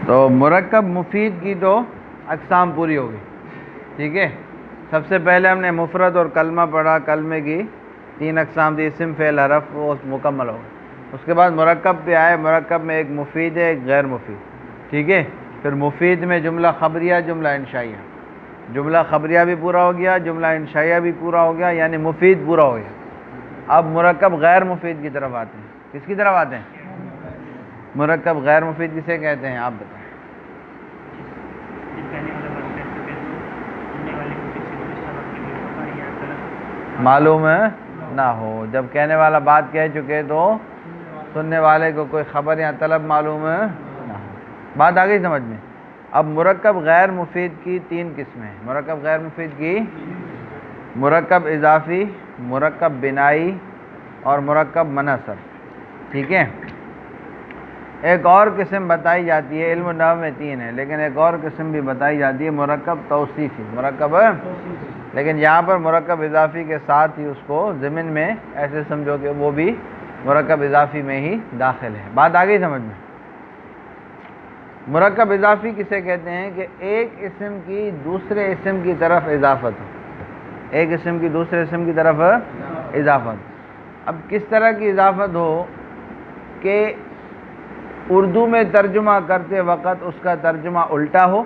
تو مرکب مفید کی تو اقسام پوری ہوگی، ٹھیک ہے۔ سب سے پہلے ہم نے مفرد اور کلمہ پڑھا، کلمے کی 3 اقسام تھی، اسم فعل حرف، وہ مکمل ہو گئے۔ اس کے بعد مرکب پہ آئے، مرکب میں ایک مفید ہے ایک غیر مفید، ٹھیک ہے۔ پھر مفید میں جملہ خبریہ جملہ انشائیہ، جملہ خبریہ بھی پورا ہو گیا، جملہ انشائیہ بھی پورا ہو گیا، یعنی مفید پورا ہو گیا۔ اب مرکب غیر مفید کی طرف آتے ہیں۔ کس کی طرف آتے ہیں؟ مرکب غیر مفید کسے کہتے ہیں آپ بتائیں؟ معلوم نہ ہو، جب کہنے والا بات کہہ چکے تو سننے والے کو کوئی خبر یا طلب معلوم نہ ہو۔ بات آ گئی سمجھ میں؟ اب مرکب غیر مفید کی 3 قسمیں ہیں۔ مرکب غیر مفید کی مرکب اضافی، مرکب بنائی اور مرکب منحصر، ٹھیک ہے۔ ایک اور قسم بتائی جاتی ہے، علم النحو میں 3 ہے، لیکن ایک اور قسم بھی بتائی جاتی ہے مرکب توصیفی، مرکب، لیکن یہاں پر مرکب اضافی کے ساتھ ہی اس کو ضمن میں ایسے سمجھو کہ وہ بھی مرکب اضافی میں ہی داخل ہے۔ بات آ گئی سمجھ میں؟ مرکب اضافی کسے کہتے ہیں کہ ایک اسم کی دوسرے اسم کی طرف اضافت ہو، ایک اسم کی دوسرے اسم کی طرف اضافت۔ اب کس طرح کی اضافت ہو کہ اردو میں ترجمہ کرتے وقت اس کا ترجمہ الٹا ہو،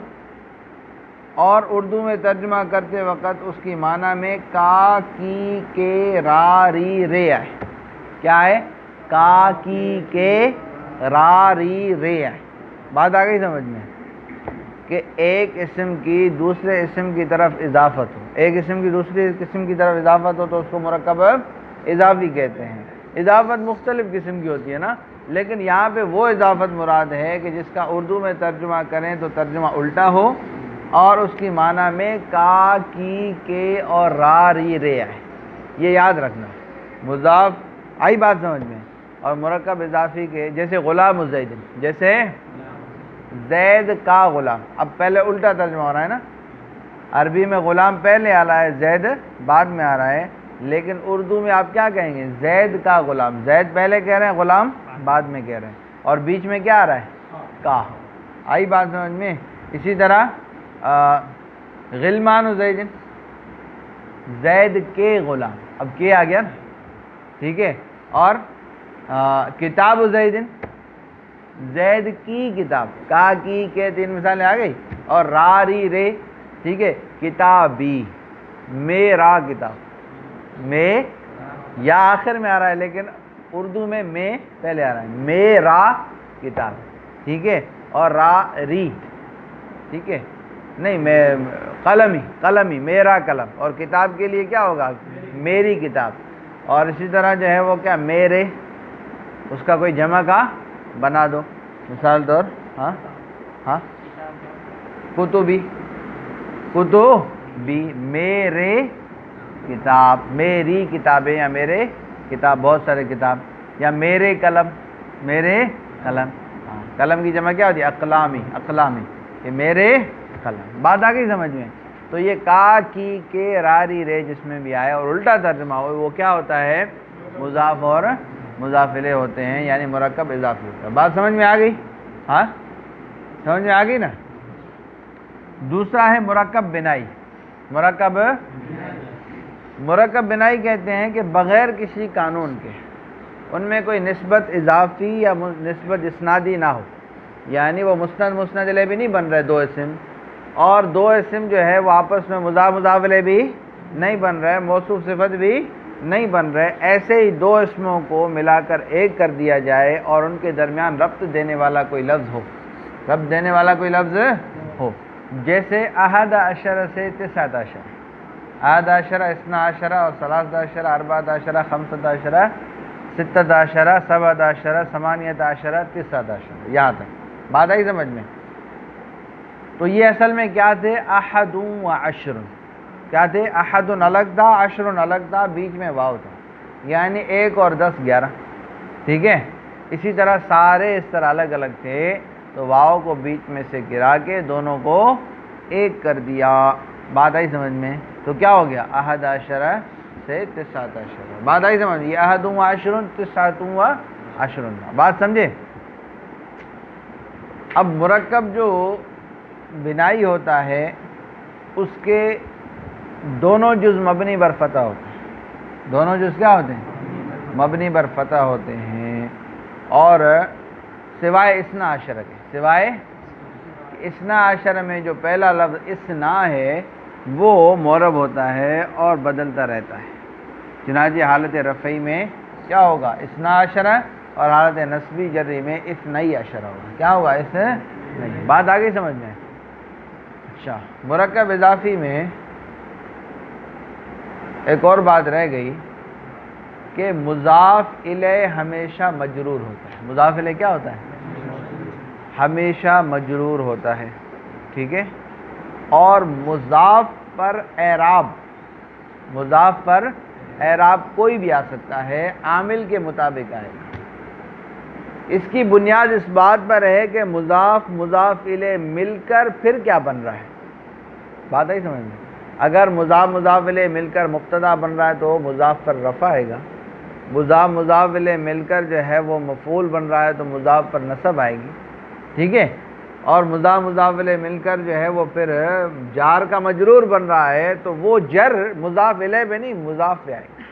اور اردو میں ترجمہ کرتے وقت اس کی معنی میں کا کی کے را ری رے آئے۔ کیا ہے؟ کا کی کے را ری رے آئے۔ بات آ گئی سمجھ میں؟ کہ ایک اسم کی دوسرے اسم کی طرف اضافت ہو، ایک اسم کی دوسری اسم کی طرف اضافت ہو تو اس کو مرکب اضافی کہتے ہیں۔ اضافت مختلف قسم کی ہوتی ہے نا، لیکن یہاں پہ وہ اضافت مراد ہے کہ جس کا اردو میں ترجمہ کریں تو ترجمہ الٹا ہو، اور اس کی معنی میں کا کی کے اور را ری رے آئے۔ یہ یاد رکھنا، مضاف آئی بات سمجھ میں؟ اور مرکب اضافی کے جیسے غلام زید، جیسے زید کا غلام، اب پہلے الٹا ترجمہ ہو رہا ہے نا، عربی میں غلام پہلے آ رہا ہے، زید بعد میں آ رہا ہے، لیکن اردو میں آپ کیا کہیں گے؟ زید کا غلام، زید پہلے کہہ رہے ہیں، غلام بعد میں کہہ رہے ہیں، اور بیچ میں کیا آ رہا ہے؟ کا۔ آئی بات سمجھ میں؟ اسی طرح غلمان زید، زید کے غلام، اب کے آ گیا نا، ٹھیک ہے۔ اور کتاب زید، زید کی کتاب، کا کی کے 3 مثالیں آ گئی، اور را ری رے، ٹھیک ہے۔ کتابی، میرا کتاب، میں یا آخر میں آ رہا ہے لیکن اردو میں میں پہلے آ رہا ہے، میرا کتاب، ٹھیک ہے۔ اور را ری، ٹھیک ہے، نہیں میں قلمی، قلمی میرا قلم، اور کتاب کے لیے کیا ہوگا؟ میری کتاب۔ اور اسی طرح جو ہے وہ کیا میرے، اس کا کوئی جمع کا بنا دو، مثال طور ہاں کتبی، کتبی، میرے کتاب، میری کتابیں، یا میرے کتاب، بہت سارے کتاب، یا میرے قلم، میرے قلم، قلم کی جمع کیا ہوتی ہے؟ اقلامی، اقلامی، یہ میرے قلم۔ بات آ گئی سمجھ میں؟ تو یہ کا کی کے را ری رے جس میں بھی آئے اور الٹا ترجمہ ہو، وہ کیا ہوتا ہے؟ مضاف اور مضاف الیہ ہوتے ہیں، یعنی مرکب اضافی ہوتا ہے۔ بات سمجھ میں آ گئی؟ ہاں سمجھ میں آ گئی نا؟ دوسرا ہے مرکب بنائی۔ مرکب بنائی کہتے ہیں کہ بغیر کسی قانون کے ان میں کوئی نسبت اضافی یا نسبت اسنادی نہ ہو، یعنی وہ مسند مسند الیہ بھی نہیں بن رہے 2 اسم، اور 2 اسم جو ہے وہ آپس میں مضاف مضاف الیہ بھی نہیں بن رہے، موصوف صفت بھی نہیں بن رہے، ایسے ہی 2 اسموں کو ملا کر ایک کر دیا جائے اور ان کے درمیان ربط دینے والا کوئی لفظ ہو، ربط دینے والا کوئی لفظ ہو، جیسے احد عشر سے 19 عشر، احد عشر، 12 عشر اور 13 عشر، 14 عشر، 15 عشر، 16 عشر، 17 عشر، 18 عشر، 19 عشر، یہاں تک بات آئی سمجھ میں؟ تو یہ اصل میں کیا تھے؟ احد و عشر، کیا تھے؟ احد الگ تھا، عشر الگ تھا، بیچ میں واو تھا، یعنی 1 اور 10 11، ٹھیک ہے۔ اسی طرح سارے اس طرح الگ الگ تھے تو واو کو بیچ میں سے گرا کے دونوں کو ایک کر دیا۔ بات آئی سمجھ میں؟ تو کیا ہو گیا؟ احد عشر سے 19 عشر، بات آئی سمجھ؟ یہ احد و عشر، 19 و عشر، بات سمجھے؟ اب مرکب جو بنائی ہوتا ہے اس کے دونوں جز مبنی بر فتح ہوتے ہیں. دونوں جز کیا ہوتے ہیں؟ مبنی بر فتح ہوتے ہیں. اور سوائے اثنا عشر کے، سوائے اثنا عشر میں جو پہلا لفظ اثنا ہے وہ معرب ہوتا ہے اور بدلتا رہتا ہے. چنانچہ حالت رفعی میں کیا ہوگا؟ اثنا عشر، اور حالت نصبی جری میں اثنئی عشر ہوگا. کیا ہوگا؟ اثنئی. بات آگئی سمجھ میں؟ اچھا، مرکب اضافی میں ایک اور بات رہ گئی کہ مضاف الیہ ہمیشہ مجرور ہوتا ہے. مضاف الیہ کیا ہوتا ہے؟ ہمیشہ مجرور ہوتا ہے. ٹھیک ہے. اور مضاف پر اعراب، مضاف پر اعراب کوئی بھی آ سکتا ہے، عامل کے مطابق آئے گا. اس کی بنیاد اس بات پر ہے کہ مضاف مضاف الیہ مل کر پھر کیا بن رہا ہے. بات آئی سمجھ میں؟ اگر مضاف مضاف الیہ مل کر مبتدا بن رہا ہے تو مضاف پر رفع آئے گا. مضاف مضاف الیہ مل کر جو ہے وہ مفعول بن رہا ہے تو مضاف پر نصب آئے گی. ٹھیک ہے. اور مضاف مضاف الیہ مل کر جو ہے وہ پھر جار کا مجرور بن رہا ہے تو وہ جر مضاف الیہ پہ نہیں مضاف پہ آئے گی.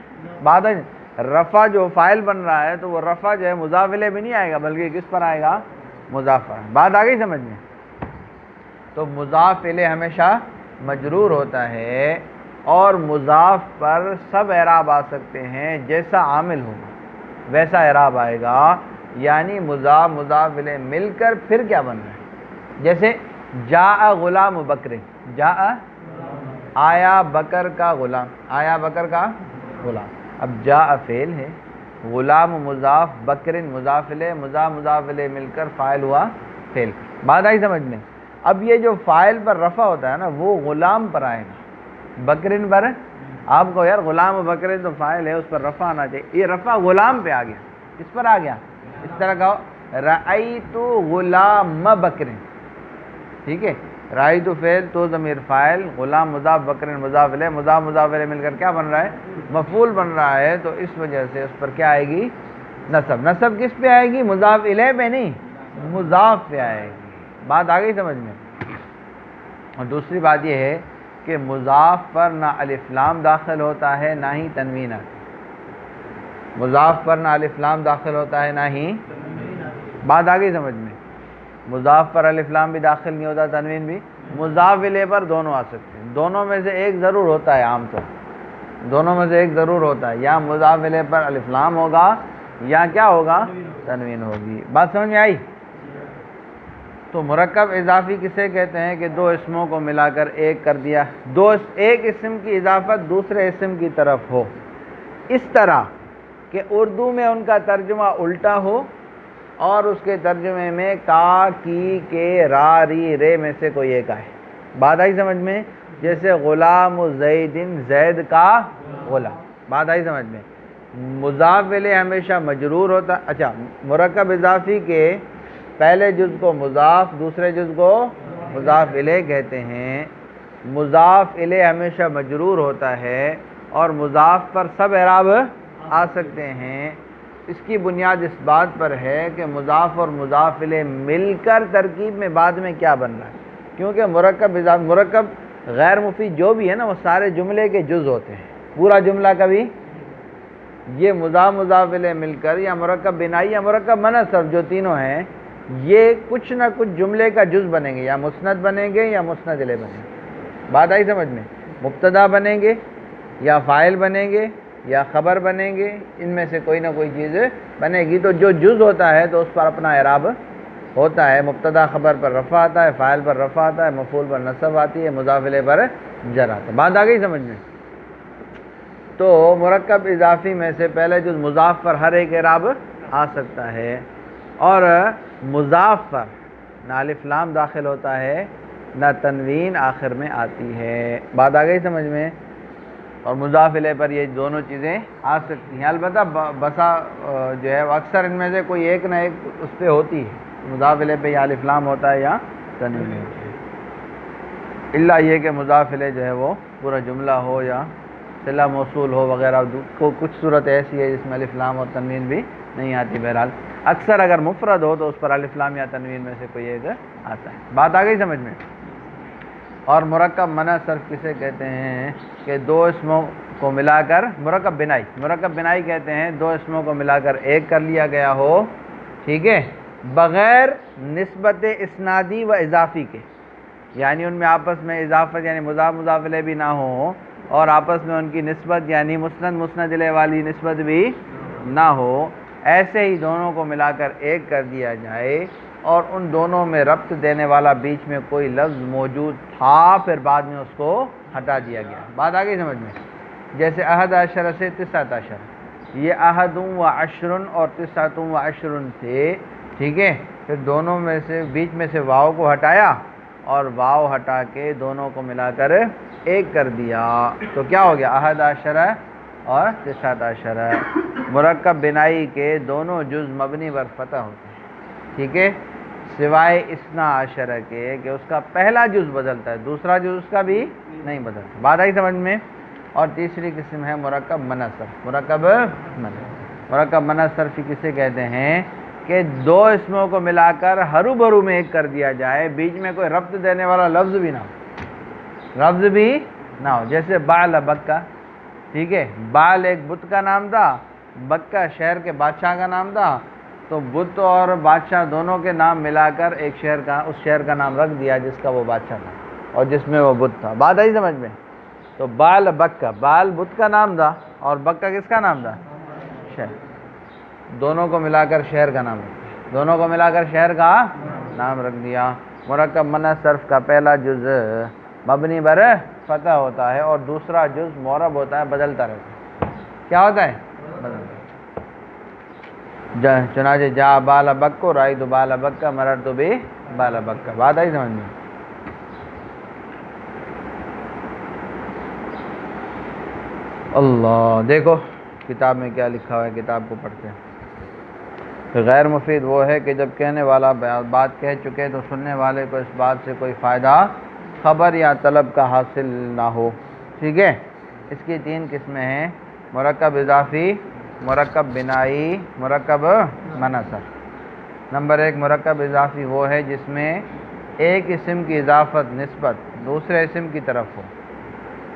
بات ہے رفع جو فاعل بن رہا ہے تو وہ رفع جو ہے مضاف الیہ بھی نہیں آئے گا بلکہ کس پر آئے گا؟ مضاف پر. بات آ گئی سمجھ میں؟ تو مضاف الیہ ہمیشہ مجرور ہوتا ہے اور مضاف پر سب اعراب آ سکتے ہیں، جیسا عامل ہوگا ویسا اعراب آئے گا. یعنی مضاف مضاف الیہ مل کر پھر کیا بن رہا ہے. جیسے جاء غلام بکر، جاء آیا بکر کا غلام، آیا بکر کا غلام. اب جاء فعل ہے، غلام مضاف، بکر مضاف الیہ، مضاف مضاف الیہ مل کر فاعل ہوا فعل. بات آئی سمجھ میں؟ اب یہ جو فاعل پر رفع ہوتا ہے نا وہ غلام پر آئے گا. بکرن پر آپ کو یار غلام بکرن تو فاعل ہے اس پر رفع آنا چاہیے، یہ رفع غلام پہ آ گیا. کس پر آ گیا؟ اس طرح کہو رأیت غلام بکرن. ٹھیک ہے. رأیت فعل تو ضمیر فاعل، غلام مضاف، بکرن مضاف الیہ، مضاف مضاف الیہ مل کر کیا بن رہا ہے؟ مفعول بن رہا ہے. تو اس وجہ سے اس پر کیا آئے گی؟ نصب. نصب کس پہ آئے گی؟ مضاف الیہ پہ نہیں، مضاف پہ آئے گی. بات آ گئی سمجھ میں؟ اور دوسری بات یہ ہے کہ مضاف پر نہ الف لام داخل ہوتا ہے نہ ہی تنوین آتی. مضاف پر نہ الف لام داخل ہوتا ہے نہ ہی. بات آ گئی سمجھ میں؟ مضاف پر الف لام بھی داخل نہیں ہوتا، تنوین بھی. مضاف الیہ پر دونوں آ سکتے ہیں. دونوں میں سے ایک ضرور ہوتا ہے، عام طور دونوں میں سے ایک ضرور ہوتا ہے، یا مضاف الیہ پر الف لام ہوگا یا کیا ہوگا؟ تنوین ہوگی. بات سمجھ میں آئی؟ تو مرکب اضافی کسے کہتے ہیں کہ دو اسموں کو ملا کر ایک کر دیا، ایک اسم کی اضافت دوسرے اسم کی طرف ہو، اس طرح کہ اردو میں ان کا ترجمہ الٹا ہو اور اس کے ترجمے میں کا، کی، کے، را، ری، رے میں سے کوئی ایک آئے. بات آئی سمجھ میں؟ جیسے غلام زیدن، زید کا غلام. بات آئی سمجھ میں؟ مضاف الیہ ہمیشہ مجرور ہوتا. اچھا، مرکب اضافی کے پہلے جز کو مضاف، دوسرے جز کو مضاف الیہ کہتے ہیں. مضاف الیہ ہمیشہ مجرور ہوتا ہے اور مضاف پر سب اعراب آ سکتے ہیں. اس کی بنیاد اس بات پر ہے کہ مضاف اور مضاف الیہ مل کر ترکیب میں بعد میں کیا بن رہا ہے. کیونکہ مرکب غیر مفید جو بھی ہے نا وہ سارے جملے کے جز ہوتے ہیں. پورا جملہ کبھی یہ مضاف مضاف الیہ مل کر یا مرکب بنائی یا مرکب منصب جو تینوں ہیں یہ کچھ نہ کچھ جملے کا جز بنیں گے، یا مسند بنیں گے یا مسند الیہ بنیں گے. بات آئی سمجھ میں؟ مبتدا بنیں گے یا فاعل بنیں گے یا خبر بنیں گے، ان میں سے کوئی نہ کوئی چیز بنے گی. تو جو جز ہوتا ہے تو اس پر اپنا اعراب ہوتا ہے. مبتدا خبر پر رفع آتا ہے، فاعل پر رفع آتا ہے، مفعول پر نصب آتی ہے، مضاف الیہ پر جر آتا ہے. بات آ گئی سمجھ میں؟ تو مرکب اضافی میں سے پہلے جز مضاف پر ہر ایک اعراب آ سکتا ہے اور مضاف پر نہ الف لام داخل ہوتا ہے نہ تنوین آخر میں آتی ہے. بات آ گئی سمجھ میں؟ اور مضاف الیہ پر یہ دونوں چیزیں آ سکتی ہیں. البتہ بسا جو ہے اکثر ان میں سے کوئی ایک نہ ایک اس پہ ہوتی ہے. مضاف الیہ پہ یا الف لام ہوتا ہے یا تنوین ہوتی ہے، الا یہ کہ مضاف الیہ جو ہے وہ پورا جملہ ہو یا صلہ موصول ہو وغیرہ. کچھ صورت ایسی ہے جس میں الف لام اور تنوین بھی نہیں آتی بہرحال. اکثر اگر مفرد ہو تو اس پر الف لام یا تنوین میں سے کوئی ایک آتا ہے. بات آ گئی سمجھ میں؟ اور مرکب منع صرف کسے کہتے ہیں کہ دو اسموں کو ملا کر مرکب بنائی کہتے ہیں دو اسموں کو ملا کر ایک کر لیا گیا ہو، ٹھیک ہے، بغیر نسبت اسنادی و اضافی کے، یعنی ان میں آپس میں اضافت یعنی مضاف مضاف الیہ بھی نہ ہو، اور آپس میں ان کی نسبت یعنی مسند مسند الیہ والی نسبت بھی نہ ہو. ایسے ہی دونوں کو ملا کر ایک کر دیا جائے اور ان دونوں میں ربط دینے والا بیچ میں کوئی لفظ موجود تھا، پھر بعد میں اس کو ہٹا دیا گیا. بات آ گئی سمجھ میں؟ جیسے احد عشر سے تسعۃ عشر، یہ احد و عشر اور تسعۃ و عشر تھے، ٹھیک ہے، پھر دونوں میں سے بیچ میں سے واو کو ہٹایا اور واو ہٹا کے دونوں کو ملا کر ایک کر دیا، تو کیا ہو گیا؟ احد عشر اور تسعۃ عشر. مرکب بنائی کے دونوں جز مبنی بر فتح ہوتے ہیں، ٹھیک ہے، سوائے اثنا عشر کے کہ اس کا پہلا جز بدلتا ہے، دوسرا جز اس کا بھی نہیں بدلتا. بات آئی سمجھ میں؟ اور تیسری قسم ہے مرکب منع صرف. مرکب منع صرف کسے کہتے ہیں کہ دو اسموں کو ملا کر ہرو بھرو میں ایک کر دیا جائے، بیچ میں کوئی ربط دینے والا لفظ بھی نہ ہو، جیسے بال بکہ، ٹھیک ہے، بال ایک بت کا نام تھا، بکہ شہر کے بادشاہ کا نام تھا، تو بت اور بادشاہ دونوں کے نام ملا کر ایک اس شہر کا نام رکھ دیا جس کا وہ بادشاہ تھا اور جس میں وہ بت تھا. بات آئی سمجھ میں؟ تو بال بکہ، بال بت کا نام تھا اور بکہ کس کا نام تھا؟ شہر. دونوں کو ملا کر شہر کا نام رکھ دیا. مرکب منع صرف کا پہلا جز مبنی بر فتح ہوتا ہے اور دوسرا جز معرب ہوتا ہے، بدلتا رہتا ہے. کیا ہوتا ہے؟ بدلتا. چنانچہ جا بال بکو رائد بال بکہ مررت بی بال بکہ. بات آئی سمجھ میں؟ اللہ، دیکھو کتاب میں کیا لکھا ہوا ہے، کتاب کو پڑھتے ہیں. غیر مفید وہ ہے کہ جب کہنے والا بات کہہ چکے تو سننے والے کو اس بات سے کوئی فائدہ خبر یا طلب کا حاصل نہ ہو، ٹھیک ہے. اس کی تین قسمیں ہیں: مرکب اضافی، مرکب بنائی، مرکب منع صرف. نمبر ایک، مرکب اضافی وہ ہے جس میں ایک اسم کی اضافت نسبت دوسرے اسم کی طرف ہو.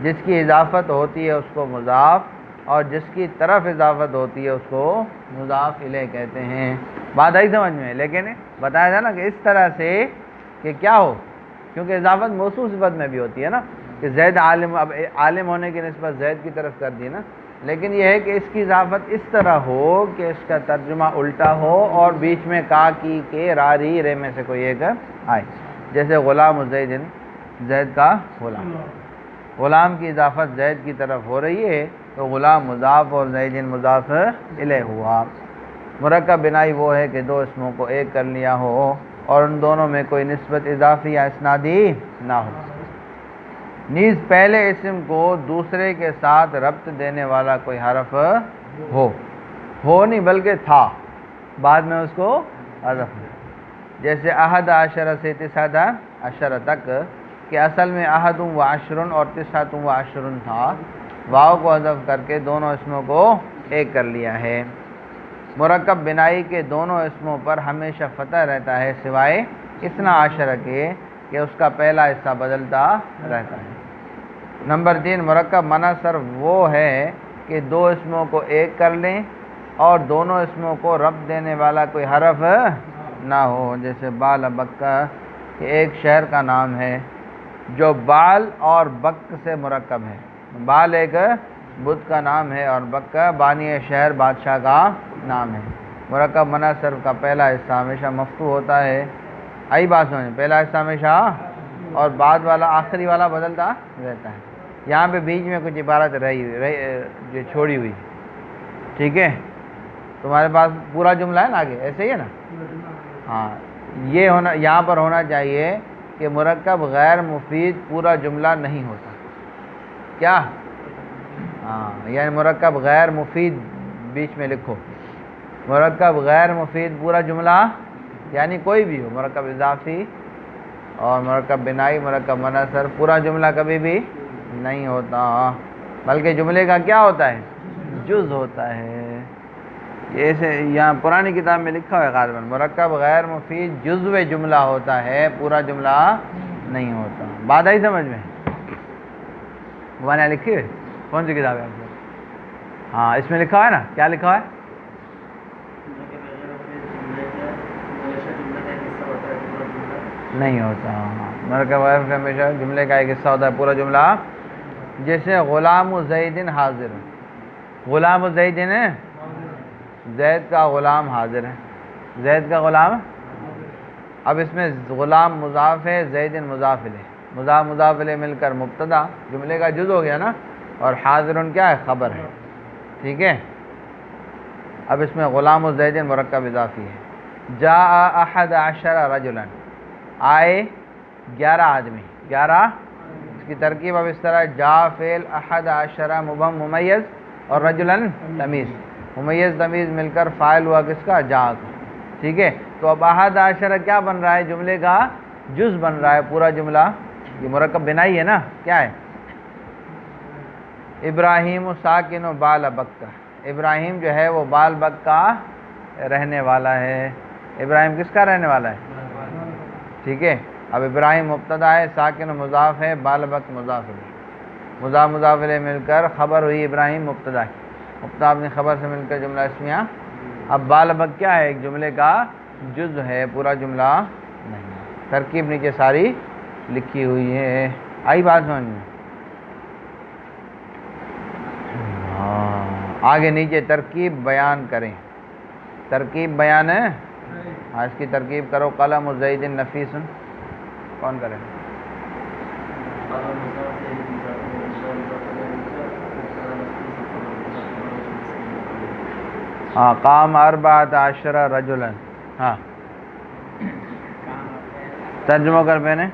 جس کی اضافت ہوتی ہے اس کو مضاف اور جس کی طرف اضافت ہوتی ہے اس کو مضاف الیہ کہتے ہیں. بات آئی سمجھ میں؟ لیکن بتایا تھا نا کہ اس طرح سے کہ کیا ہو، کیونکہ اضافت موصوف صفت میں بھی ہوتی ہے نا، کہ زید عالم، اب عالم ہونے کی نسبت زید کی طرف کر دی نا، لیکن یہ ہے کہ اس کی اضافت اس طرح ہو کہ اس کا ترجمہ الٹا ہو اور بیچ میں کا کی کے را ری رے میں سے کوئی ایک آئے. جیسے غلام زید، زید کا غلام، غلام کی اضافت زید کی طرف ہو رہی ہے تو غلام مضاف اور زید مضاف الیہ ہوا. مرکب بنائی وہ ہے کہ دو اسموں کو ایک کر لیا ہو اور ان دونوں میں کوئی نسبت اضافی یا اسنادی نہ ہو، نیز پہلے اسم کو دوسرے کے ساتھ ربط دینے والا کوئی حرف ہو نہیں بلکہ تھا، بعد میں اس کو حذف ہو. جیسے احد عشر سے تسعۃ عشر تک کہ اصل میں احد و عشر اور تسعۃ و عشر تھا، واو کو حذف کر کے دونوں اسموں کو ایک کر لیا ہے. مرکب بنائی کے دونوں اسموں پر ہمیشہ فتح رہتا ہے سوائے اثنا عشر کے کہ اس کا پہلا حصہ بدلتا رہتا ہے. نمبر تین، مرکب منع صرف وہ ہے کہ دو اسموں کو ایک کر لیں اور دونوں اسموں کو ربط دینے والا کوئی حرف نہ ہو. جیسے بال بکہ کہ ایک شہر کا نام ہے جو بال اور بک سے مرکب ہے. بال ایک بت کا نام ہے اور بکہ بانی شہر بادشاہ کا نام ہے. مرکب منع صرف کا پہلا حصہ ہمیشہ مفتوح ہوتا ہے. آئی بات سمجھ؟ پہلا حصہ ہمیشہ اور بعد والا آخری والا بدلتا رہتا ہے. یہاں پہ بیچ میں کچھ عبارت جو چھوڑی ہوئی، ٹھیک ہے. تمہارے پاس پورا جملہ ہے نا آگے، ایسے ہی ہے نا؟ ہاں، یہ ہونا یہاں پر ہونا چاہیے کہ مرکب غیر مفید پورا جملہ نہیں ہوتا. کیا؟ ہاں، یعنی مرکب غیر مفید بیچ میں لکھو. مرکب غیر مفید پورا جملہ یعنی کوئی بھی ہو، مرکب اضافی اور مرکب بنائی، مرکب منع صرف، پورا جملہ کبھی بھی نہیں ہوتا، بلکہ جملے کا کیا ہوتا ہے؟ جز ہوتا ہے. یہ ایسے یہاں پرانی کتاب میں لکھا ہوا ہے غالباً، مرکب غیر مفید جزو جملہ ہوتا ہے، پورا جملہ نہیں ہوتا۔ بات آئی سمجھ میں؟ وہ نے لکھی ہے کون سی کتاب ہے آپ کو؟ ہاں اس میں لکھا ہوا ہے نا، کیا لکھا ہوا ہے؟ نہیں ہوتا۔ مرکب غیر مفید ہمیشہ جملے کا ایک حصہ ہوتا ہے، پورا جملہ۔ جیسے غلام زید حاضر، غلام زید ہے، زید کا غلام حاضر ہے، زید کا غلام۔ اب اس میں غلام مضاف ہے، زید مضاف الیہ، مضاف مضاف الیہ مل کر مبتدا، جملے کا جز ہو گیا نا، اور حاضر کیا ہے؟ خبر ہے، ٹھیک ہے۔ اب اس میں غلام زید مرکب اضافی ہے۔ جاء احد عشر رجلا، آئے 11 آدمی، 11۔ اس کی ترکیب اب اس طرح، جا فعل، احد عشرہ مبہم ممیز، اور رجلن تمیز، ممیز تمیز مل کر فاعل ہوا کس کا؟ جا کا، ٹھیک ہے۔ تو اب احد عشرہ کیا بن رہا ہے؟ جملے کا جز بن رہا ہے، پورا جملہ یہ مرکب بنائی ہے نا، کیا ہے؟ ابراہیم ساکن و بال بکہ، ابراہیم جو ہے وہ بال بک کا رہنے والا ہے۔ ابراہیم کس کا رہنے والا ہے؟ ٹھیک ہے۔ اب ابراہیم مبتدا ہے، ساکن و مضاف ہے، بال بک مضاف الیہ، مضاف مضاف الیہ مل کر خبر ہوئی ابراہیم مبتدا ہے، مبتدا اپنی خبر سے مل کر جملہ اسمیہ۔ اب بال بک کیا ہے؟ ایک جملے کا جز ہے، پورا جملہ نہیں۔ ترکیب نیچے ساری لکھی ہوئی ہے، آئی بات سمجھ میں؟ ہاں آگے نیچے ترکیب بیان کریں، ترکیب بیان ہے، ہاں اس کی ترکیب کرو۔ قلم زید نفیس، کون کرے؟ ہاں قام 14 رجلا، ہاں ترجمہ کر میں نے۔